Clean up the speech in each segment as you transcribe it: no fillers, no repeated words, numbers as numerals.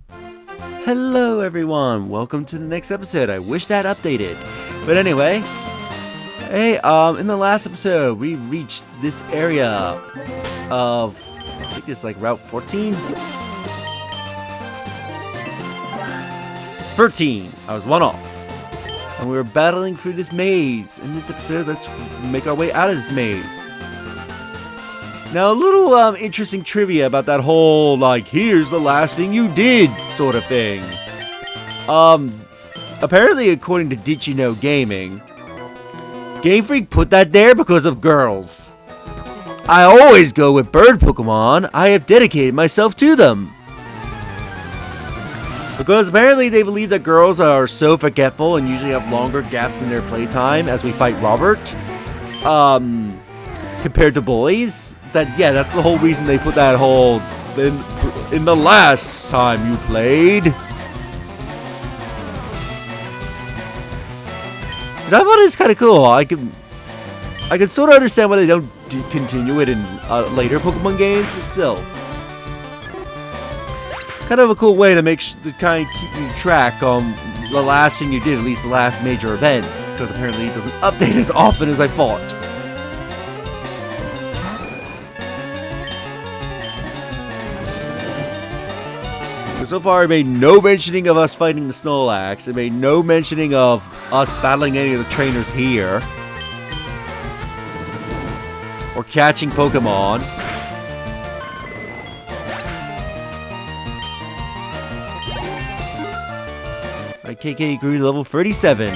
Hello everyone, welcome to the next episode. I wish that updated. But anyway, hey, in the last episode, we reached this area of, I think it's like Route 14? 13, I was one off. And we were battling through this maze. In this episode, let's make our way out of this maze. Now, a little interesting trivia about that whole, like, here's the last thing you did sort of thing. Apparently, according to Ditto Gaming, Game Freak put that there because of girls. I always go with bird Pokemon. I have dedicated myself to them. Because apparently they believe that girls are so forgetful and usually have longer gaps in their playtime as we fight Robert, compared to boys. Yeah, that's the whole reason they put that whole in the last time you played. I thought it's kind of cool. I can sort of understand why they don't continue it in later Pokemon games, but still, kind of a cool way to to kind of keep you track on the last thing you did, at least the last major events, because apparently it doesn't update as often as I thought. So far, it made no mentioning of us fighting the Snorlax. It made no mentioning of us battling any of the trainers here. Or catching Pokemon. My KK grew to level 37.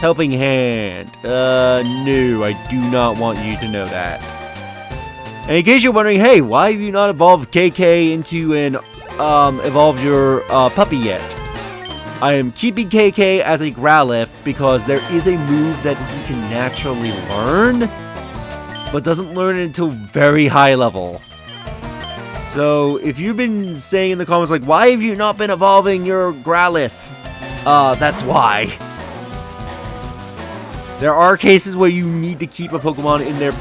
Helping Hand. No, I do not want you to know that. And in case you're wondering, hey, why have you not evolved KK into an, evolved your, puppy yet? I am keeping KK as a Growlithe because there is a move that he can naturally learn, but doesn't learn it until very high level. So, if you've been saying in the comments, like, why have you not been evolving your Growlithe? That's why. There are cases where you need to keep a Pokemon in their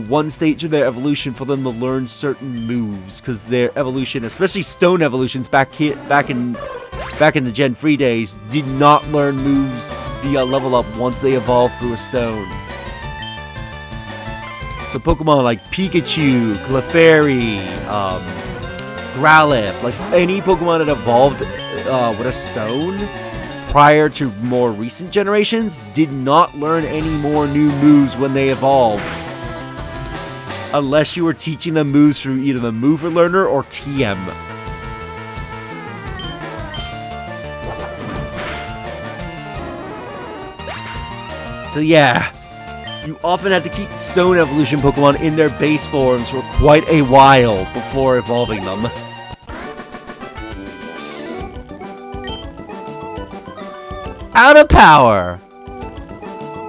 one stage of their evolution for them to learn certain moves, because their evolution, especially stone evolutions back in the Gen 3 days, did not learn moves via level up once they evolved through a stone. So Pokemon like Pikachu, Clefairy, Growlithe, like any Pokemon that evolved with a stone prior to more recent generations did not learn any more new moves when they evolved. Unless you were teaching them moves through either the Mover Learner or TM. So yeah, you often have to keep Stone Evolution Pokemon in their base forms for quite a while before evolving them. Out of power!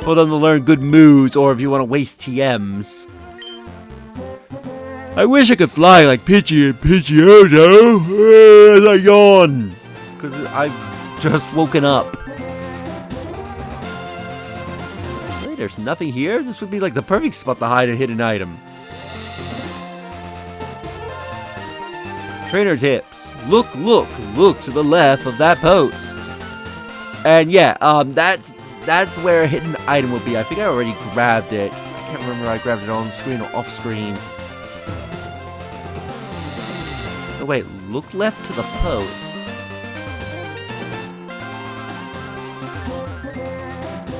For them to learn good moves, or if you want to waste TMs. I wish I could fly like Pidgey and Pidgeotto as I yawn, because I've just woken up. Really, there's nothing here? This would be like the perfect spot to hide a hidden item. Trainer tips. Look to the left of that post. And yeah, that's where a hidden item will be. I think I already grabbed it. I can't remember if I grabbed it on screen or off screen. Wait, look left to the post.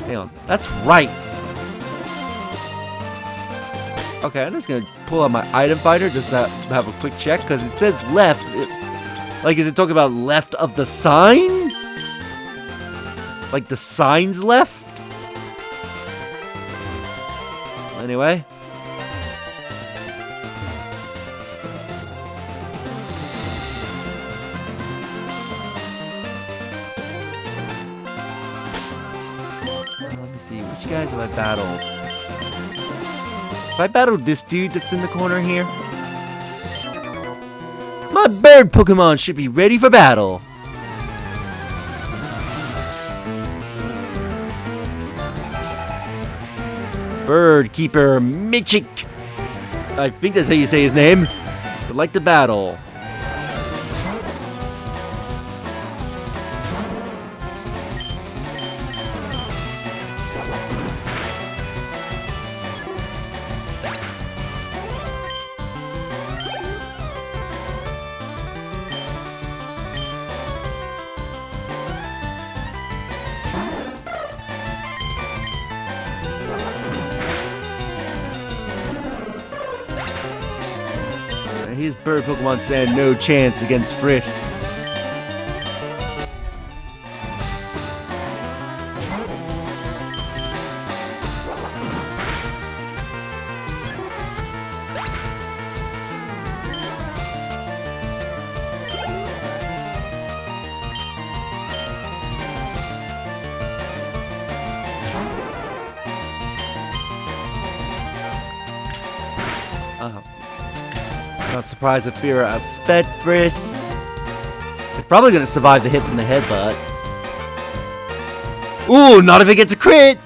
Hang on, that's right. Okay, I'm just gonna pull out my item finder just to have a quick check, because it says left. Like, is it talking about left of the sign? Like the sign's left? Anyway. Let me see, which guys have I battled? Have I battled this dude that's in the corner here? My bird Pokemon should be ready for battle. Bird Keeper Michik. I think that's how you say his name. The Select the battle. His bird Pokemon stand no chance against Friss. Not surprised if Fira outsped Friss. They're probably gonna survive the hit from the headbutt. Ooh, not if it gets a crit!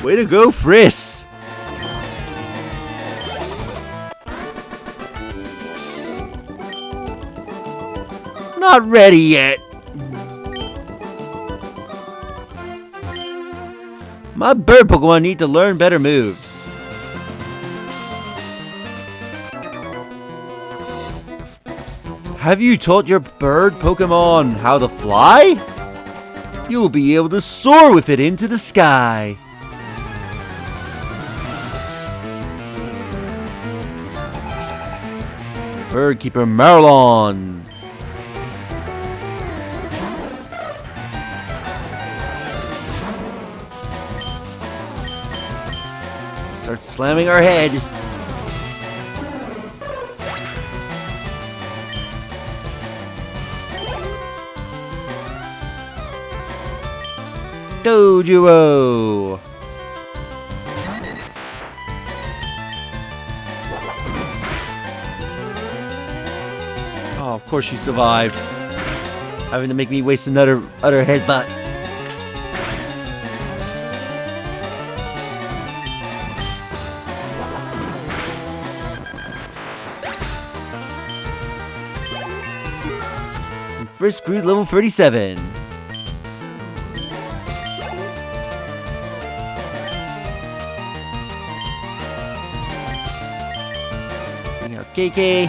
Way to go, Friss! Not ready yet. My bird Pokemon need to learn better moves. Have you taught your bird Pokemon how to fly? You'll be able to soar with it into the sky. Bird Keeper Marlon. Starts slamming our head. Dojo. Oh, of course she survived. Having to make me waste another headbutt. And Frisk grew level 37. KK.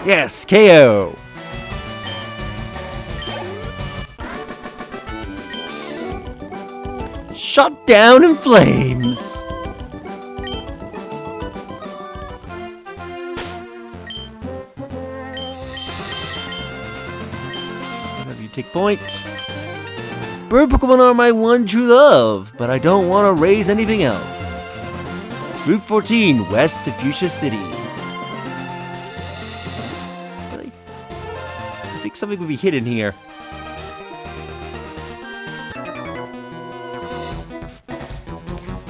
Yes, KO! Shot down in flames! Have you take points? Bird Pokemon are my one true love, but I don't want to raise anything else. Route 14, west to Fuchsia City. I think something would be hidden here.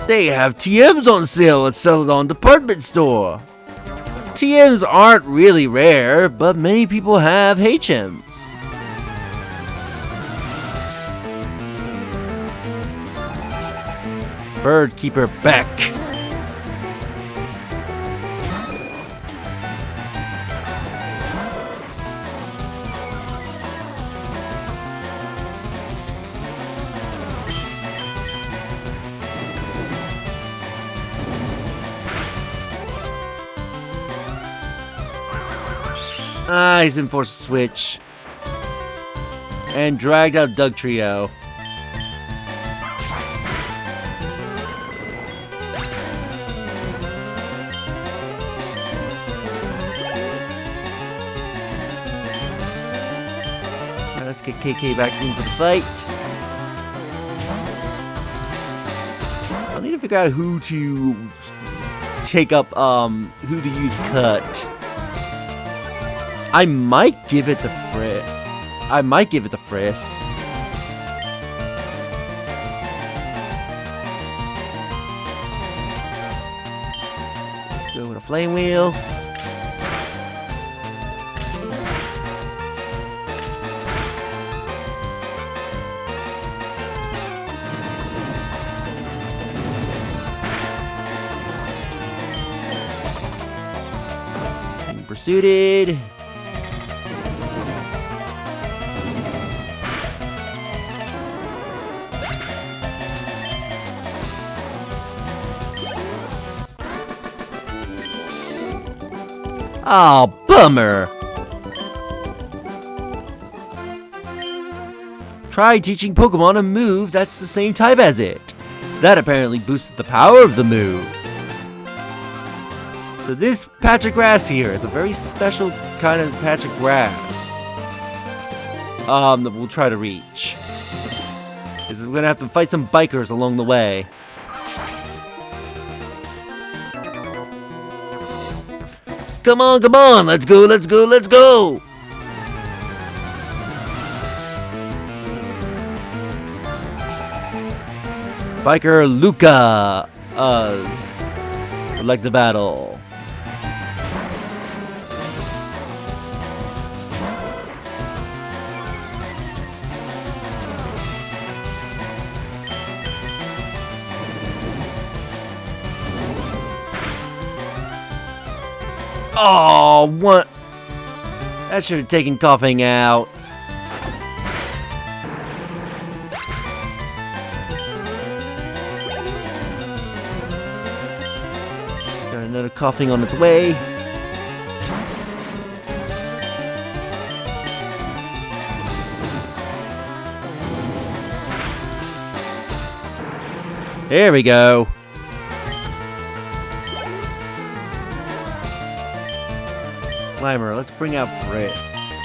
They have TMs on sale at Celadon Department Store. TMs aren't really rare, but many people have HMs. Bird Keeper Beck. Ah, he's been forced to switch. And dragged out Doug Trio. Now let's get KK back into the fight. to figure out who to take up, who to use cut. I might give it to Friss. Let's go with a flame wheel. Pursuited. Oh, bummer. Try teaching Pokemon a move that's the same type as it. That apparently boosted the power of the move. So this patch of grass here is a very special kind of patch of grass. That we'll try to reach. Because we're gonna have to fight some bikers along the way. Come on, come on! Let's go, let's go, let's go! Biker Luca would like to battle. Oh, what? That should have taken Coughing out. Got another Coughing on its way. There we go. Glimmer, let's bring out Friss.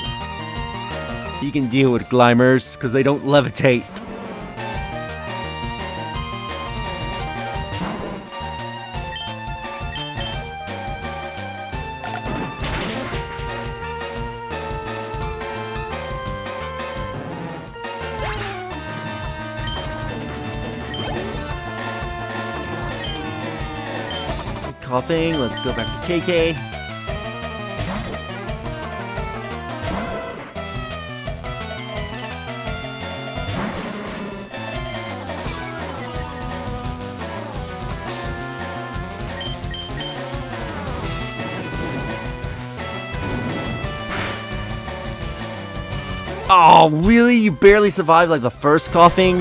He can deal with Glimers, because they don't levitate. Coughing, let's go back to KK. Oh, really? You barely survived like the first Coughing?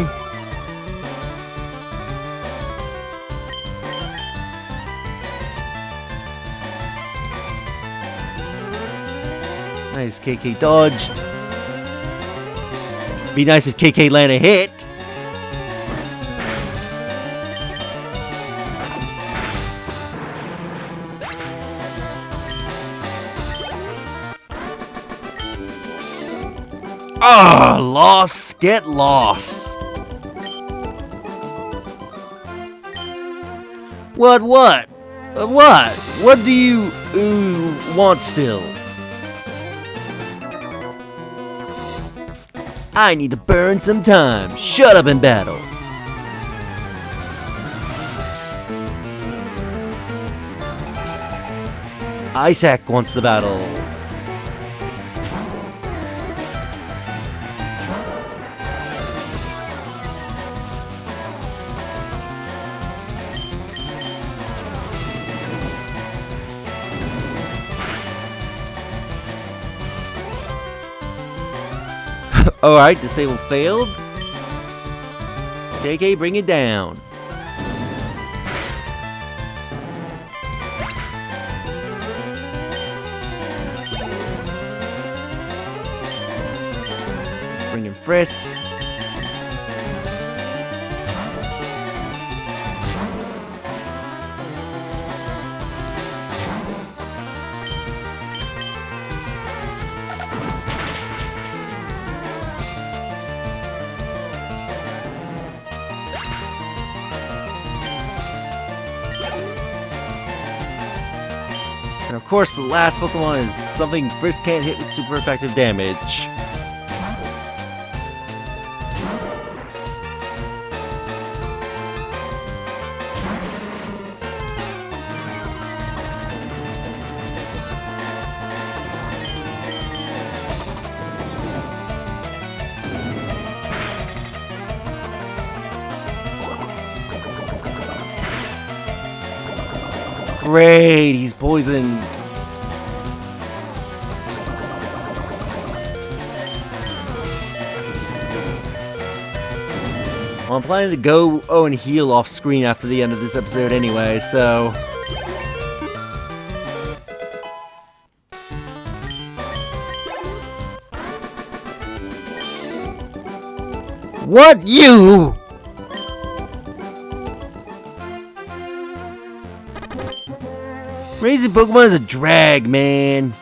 Nice, KK dodged. Be nice if KK landed a hit. Ah, lost. Get lost. What? What do you want still? I need to burn some time. Shut up and battle. Isaac wants to battle. Alright, disable failed. KK, bring it down. Bring in Friss. And of course, the last Pokemon is something Frisk can't hit with super effective damage. Great, he's poisoned. Well, I'm planning to go and heal off screen after the end of this episode anyway, so... What, you?! Raising Pokemon is a drag, man.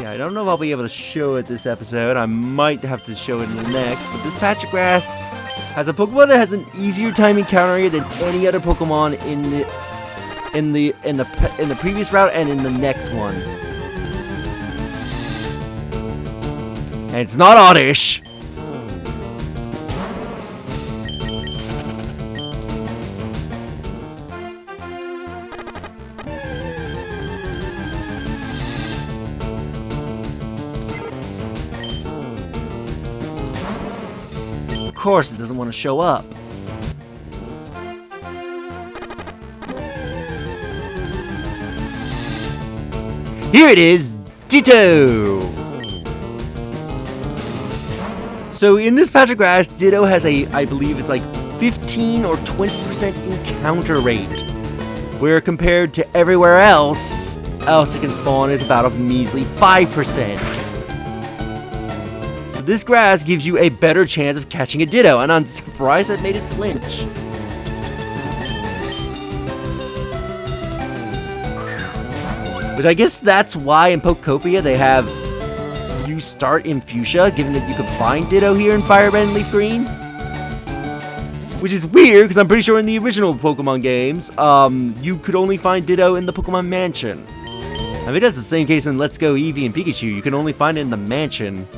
Yeah, I don't know if I'll be able to show it this episode. I might have to show it in the next. But this patch of grass has a Pokemon that has an easier time encountering it than any other Pokemon in the previous route and in the next one. And it's not Oddish. Of course, it doesn't want to show up. Here it is, Ditto! So in this patch of grass, Ditto has I believe it's like 15 or 20% encounter rate, where compared to everywhere else it can spawn is about a measly 5%. This grass gives you a better chance of catching a Ditto, and I'm surprised that made it flinch. Which I guess that's why in Pokopia they have you start in Fuchsia, given that you can find Ditto here in FireRed and Leaf Green. Which is weird, because I'm pretty sure in the original Pokemon games, you could only find Ditto in the Pokemon Mansion. I mean, that's the same case in Let's Go Eevee and Pikachu. You can only find it in the Mansion.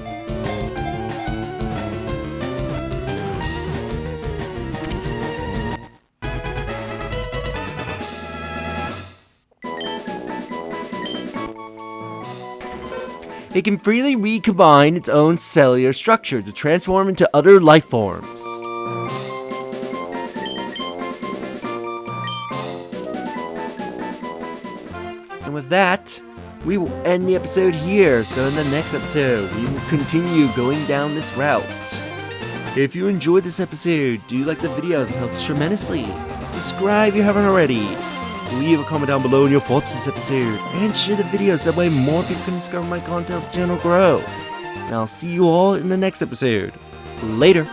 It can freely recombine its own cellular structure to transform into other life forms. And with that, we will end the episode here. So in the next episode, we will continue going down this route. If you enjoyed this episode, do like the videos, it helps tremendously. Subscribe if you haven't already. Leave a comment down below on your thoughts this episode, and share the videos, that way more people can discover my content, help the channel grow. And I'll see you all in the next episode. Later.